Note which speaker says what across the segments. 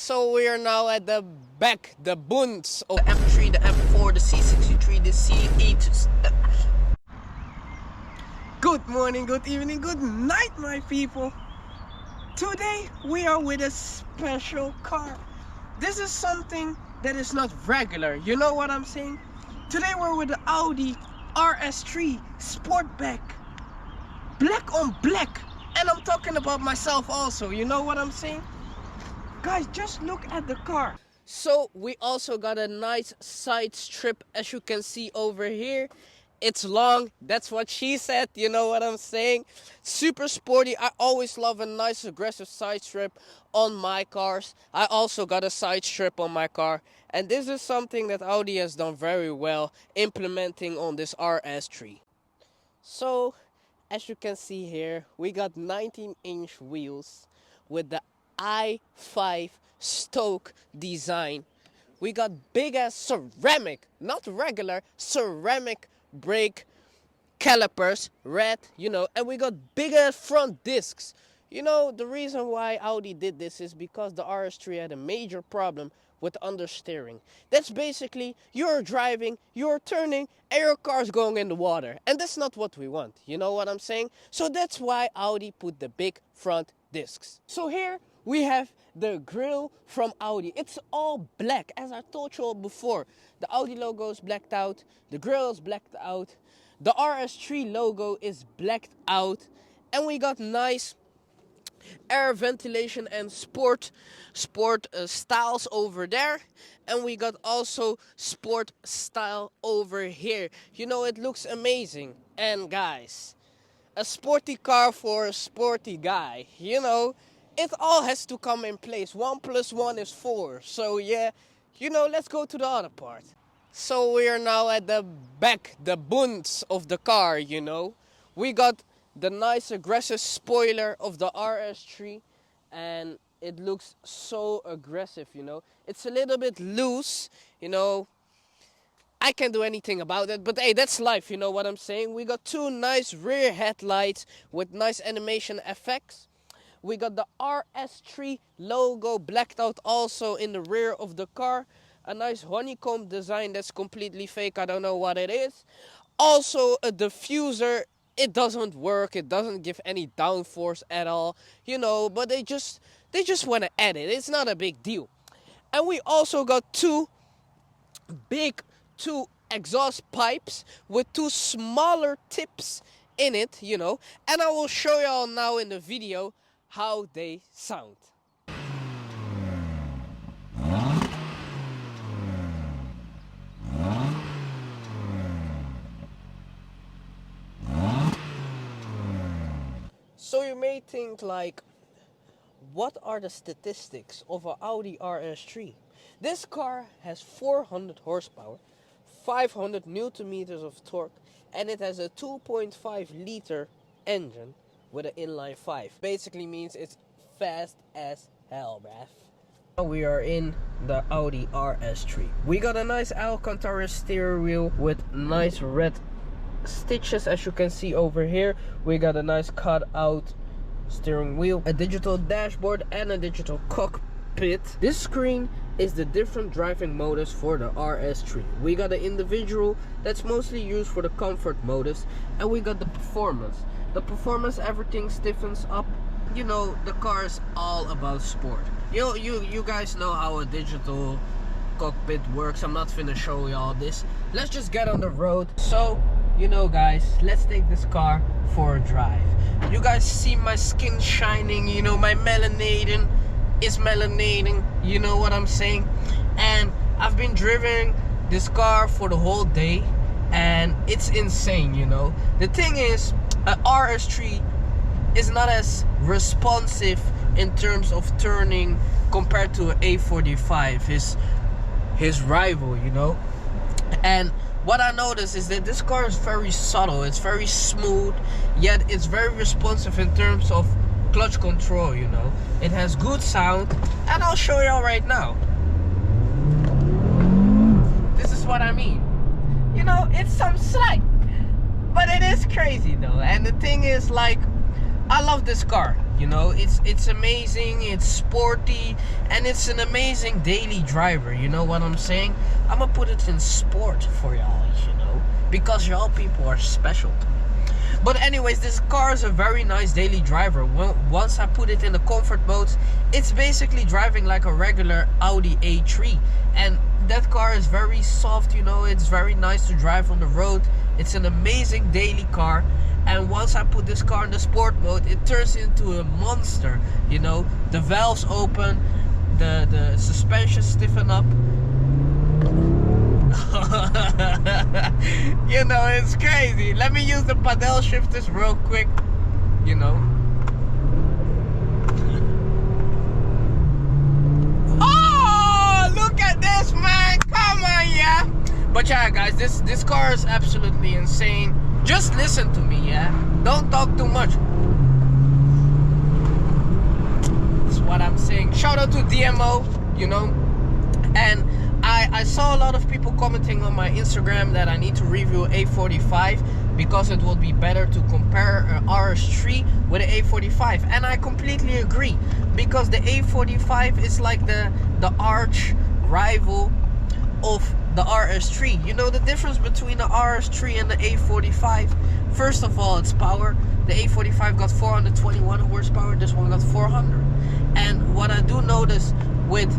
Speaker 1: So we are now at the back, the bunts of
Speaker 2: the M3, the M4, the C63, the C8.
Speaker 1: Good morning, good evening, good night, my people. Today we are with a special car. This is something that is not regular, you know what I'm saying? Today we're with the Audi Rs3 Sportback. Black on black. And I'm talking about myself also, you know what I'm saying? Guys, just look at the car. So we also got a nice side strip, as you can see over here. It's long, that's what she said, you know what I'm saying? Super sporty. I always love a nice aggressive side strip on my cars. I also got a side strip on my car. And this is something that Audi has done very well implementing on this Rs3. So, as you can see here, we got 19-inch wheels with the i5 Stoke design. We got big ass ceramic, not regular, ceramic brake calipers, red, you know, and we got big ass front discs. You know, the reason why Audi did this is because the Rs3 had a major problem with understeering. That's basically you're driving, you're turning, and your car's going in the water. And that's not what we want, you know what I'm saying? So that's why Audi put the big front discs. So here we have the grille from Audi. It's all black, as I told you all before. The Audi logo is blacked out, the grille is blacked out, the Rs3 logo is blacked out, and we got nice air ventilation and sport styles over there, and we got also sport style over here. You know, it looks amazing. And guys, a sporty car for a sporty guy, you know, it all has to come in place. 1 + 1 is 4. So yeah, you know, let's go to the other part. So we are now at the back, the bunts of the car, you know. We got the nice aggressive spoiler of the Rs3, and it looks so aggressive, you know. It's a little bit loose, you know. I can't do anything about it, but hey, that's life, you know what I'm saying? We got two nice rear headlights with nice animation effects. We got the Rs3 logo blacked out also in the rear of the car. A nice honeycomb design that's completely fake, I don't know what it is. Also a diffuser. It doesn't work, it doesn't give any downforce at all, you know, but they just want to add it. It's not a big deal. And we also got two exhaust pipes with two smaller tips in it, you know, and I will show y'all now in the video how they sound. So you may think like, what are the statistics of an Audi Rs3? This car has 400 horsepower, 500 newton meters of torque, and it has a 2.5 liter engine with an inline 5. Basically means it's fast as hell, bruh. Now we are in the Audi Rs3. We got a nice Alcantara steering wheel with nice red stitches, as you can see over here. We got a nice cut out steering wheel, a digital dashboard, and a digital cockpit. This screen is the different driving modus for the Rs3. We got the individual, that's mostly used for the comfort modus, and we got the performance. The performance, everything stiffens up. You know, the car is all about sport. You guys know how a digital cockpit works. I'm not finna show y'all this. Let's just get on the road. So, you know guys, let's take this car for a drive. You guys see my skin shining, you know, my melanating is melanating, you know what I'm saying? And I've been driving this car for the whole day, and it's insane, you know. The thing is, an Rs3 is not as responsive in terms of turning compared to an A45, his rival, you know. And what I noticed is that this car is very subtle, it's very smooth, yet it's very responsive in terms of clutch control, you know. It has good sound, and I'll show y'all right now. This is what I mean. You know, it's some slack, but it is crazy though. And the thing is, like, I love this car.
Speaker 2: You know, it's amazing, it's sporty, and it's an amazing daily driver. You know what I'm saying? I'm gonna put it in sport for y'all, you know, because y'all people are special to me. But anyways, this car is a very nice daily driver. Once I put it in the comfort mode, it's basically driving like a regular Audi A3. And that car is very soft, you know, it's very nice to drive on the road. It's an amazing daily car. And once I put this car in the sport mode, it turns into a monster. You know, the valves open, the suspension stiffen up. You know, it's crazy. Let me use the paddle shifters real quick. You know. Oh, look at this, man. Come on, yeah. But yeah, guys, this car is absolutely insane. Just listen to me, yeah? Don't talk too much. That's what I'm saying. Shout out to DMO, you know? And I saw a lot of people commenting on my Instagram that I need to review A45 because it would be better to compare RS3 with an A45. And I completely agree, because the A45 is like the arch rival of the RS3. You know the difference between the RS3 and the A45? First of all, it's power. The A45 got 421 horsepower, this one got 400. And what I do notice with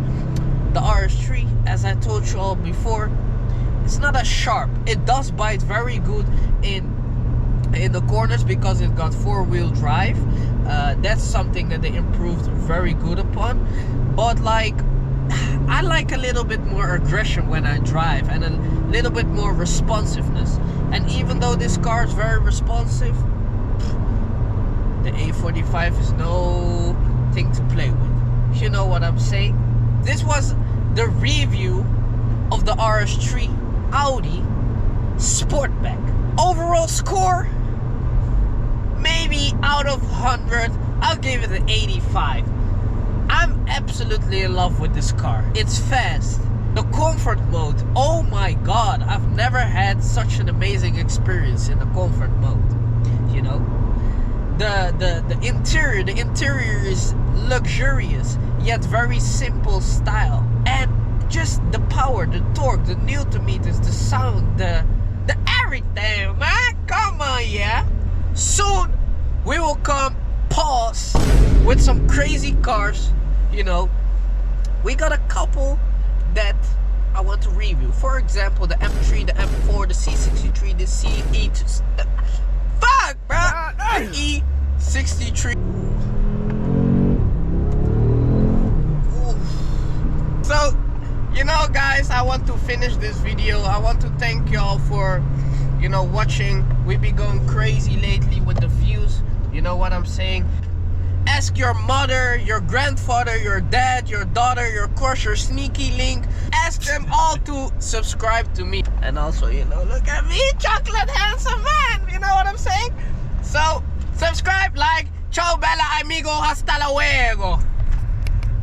Speaker 2: the RS3, as I told you all before, it's not as sharp. It does bite very good in the corners because it got four-wheel drive. That's something that they improved very good upon. But like, I like a little bit more aggression when I drive, and a little bit more responsiveness. And even though this car is very responsive, the A45 is no thing to play with. You know what I'm saying? This was the review of the RS3 Audi Sportback. Overall score, maybe out of 100, I'll give it an 85. I'm absolutely in love with this car. It's fast. The comfort mode, oh my god, I've never had such an amazing experience in the comfort mode. You know, the interior is luxurious yet very simple style, and just the power, the torque, the newton meters, the sound, the everything, man. Come on, yeah. Soon we will come pause with some crazy cars. You know, we got a couple that I want to review. For example, the M3, the M4, the C63, the CE2. Fuck, bro. The E63. So, you know, guys, I want to finish this video. I want to thank y'all for, you know, watching. We've been going crazy lately with the views. You know what I'm saying? Ask your mother, your grandfather, your dad, your daughter, your crush, your sneaky link. Ask them all to subscribe to me. And also, you know, look at me, chocolate handsome man. You know what I'm saying? So, subscribe, like. Ciao, bella amigo. Hasta luego.